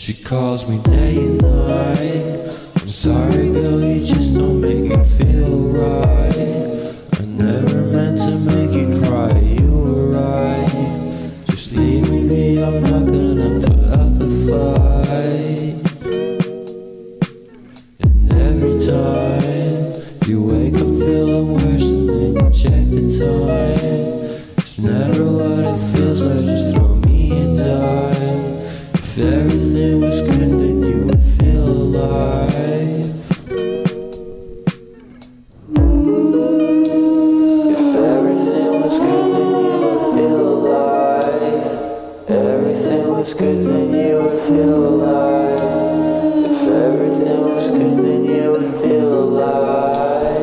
She calls me day and night. I'm sorry girl, you just don't make me feel right. I never meant to make you cry, you were right. Just leave me be, I'm not gonna put up a fight. And every time you wake up feeling worse and then you check the time. It's never what it feels like, just throw me a dime. If everything was good then you would feel alive. If everything was good then you would feel alive. Everything was good then you would feel alive. If everything was good then you would feel alive.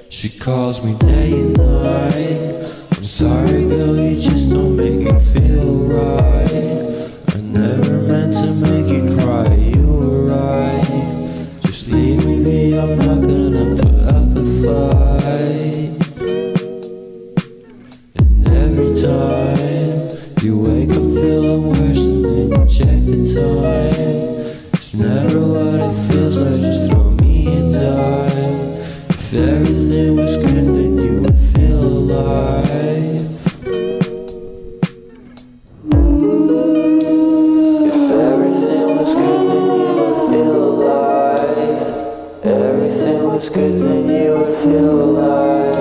She calls me day and night. I'm sorry girl, you just don't make me feel right. I never meant to make you cry, you were right. Just leave me be, I'm not gonna put up a fight. And every time you wake up feeling worse and then you check the time. It's never what it feels like, just throw me a dime. If everything was good then you would feel alive. If everything was good then you would feel alive. Everything was good then you would feel alive.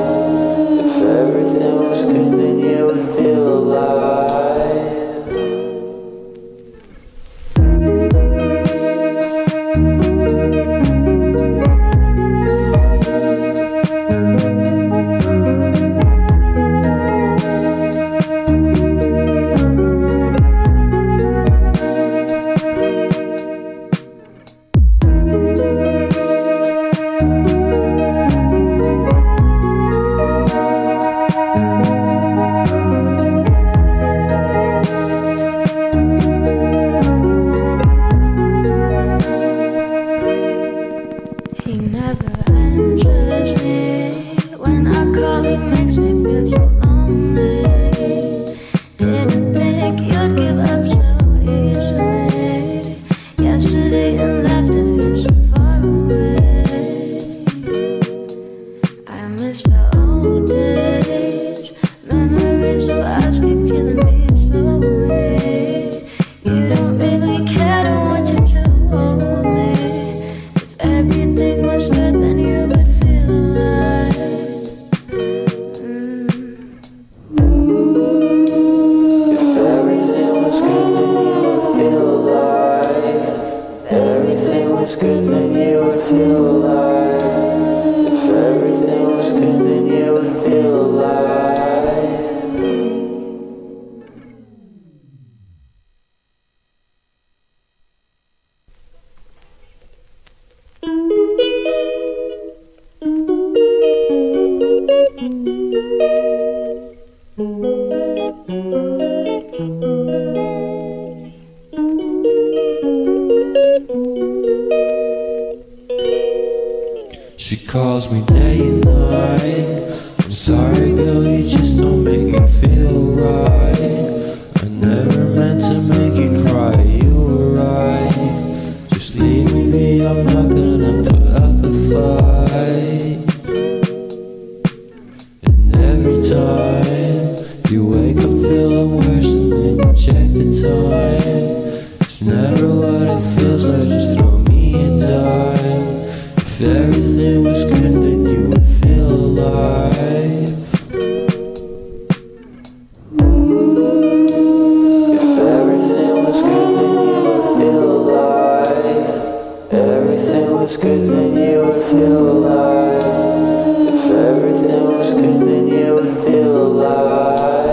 If everything was good then you would feel alive. She calls me day and night. I'm sorry girl, you just don't make me feel right. I never meant to make you cry, you were right. Just leave me be, I'm not gonna put up a fight. And every time you wake up feeling worse and then you check the time. It's never what it feels like, just throw me a dime. If everything was good then you would feel alive. If everything was good then you would feel alive. Everything was good then you would feel alive. If everything was good then you would feel alive.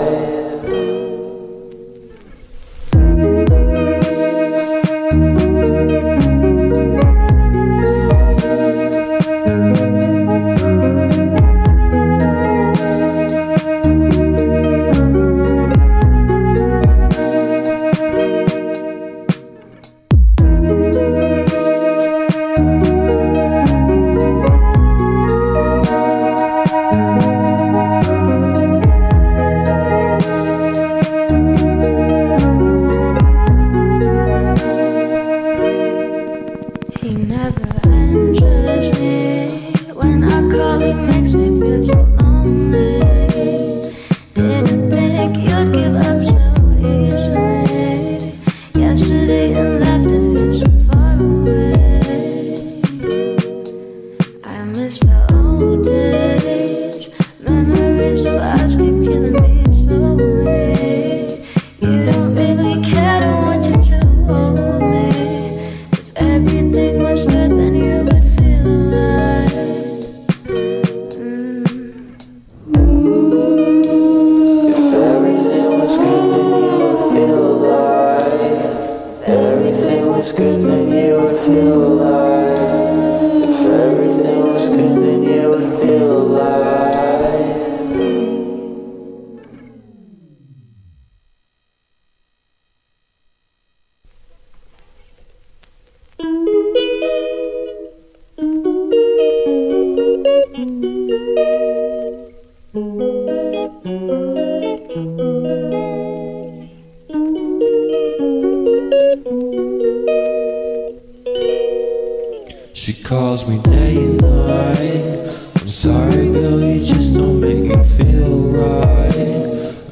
She calls me day and night. I'm sorry girl, you just don't make me feel right.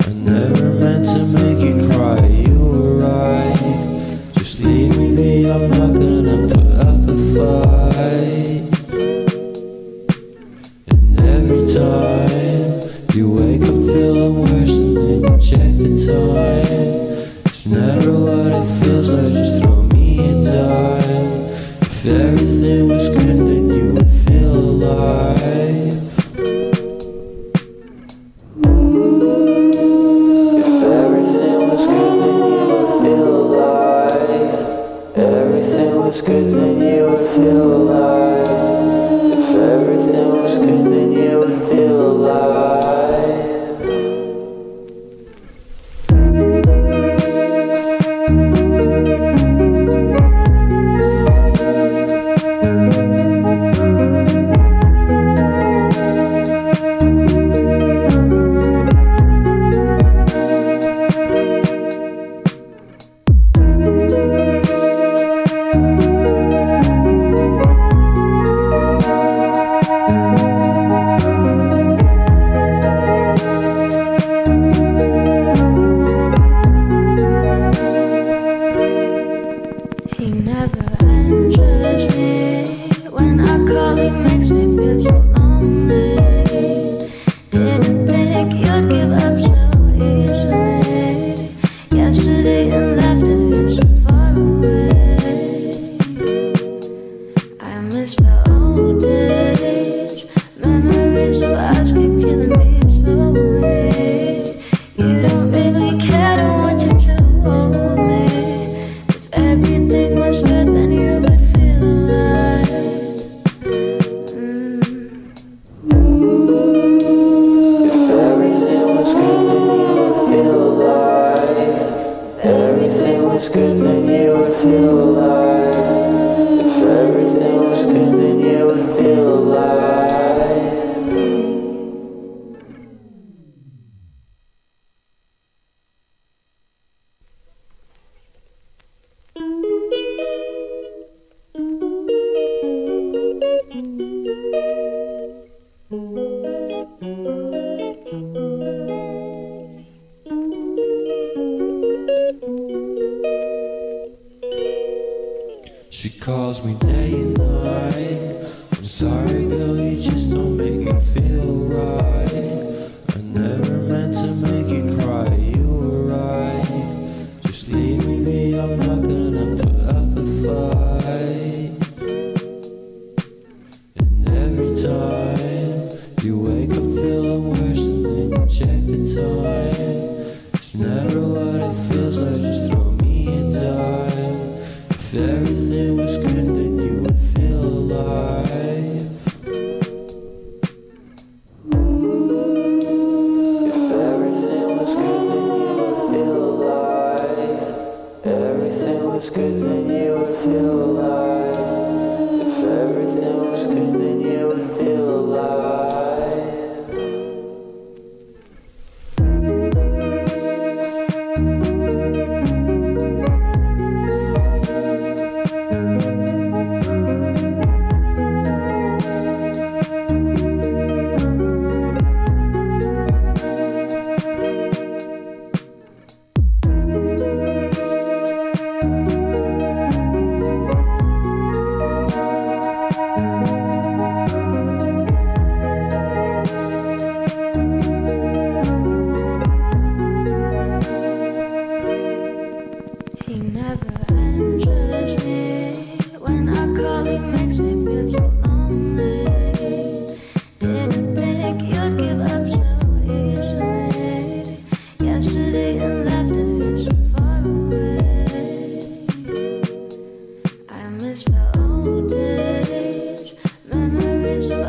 I never meant to make you cry, you were right. Just leave me be, I'm not gonna put up a fight. And every time you wake up feeling worse and then you check the time. It's never what it feels like, just throw me a dime. If everything was good then you would feel alive. If everything was good then you would feel alive. Everything was good then you would feel alive. If everything was good then you would feel alive. feel alive. If everything was good, then you would feel calls me day and night. I'm sorry girl, you just don't make me feel right. I never meant to make you cry, you were right. Just leave me be, I'm not gonna put up a fight. And every time you wake up feeling worse and then you check the time. It's never what it feels like, just throw me a dime. If everything was good then you would feel alive. If everything was good then you would feel alive. Everything was good then you would feel alive. If everything was good then you would feel alive. He never answers me. When I call, he makes me feel so lonely. Didn't think you'd give up so easily. Yesterday and laughter feels so far away. I miss the old days, memories of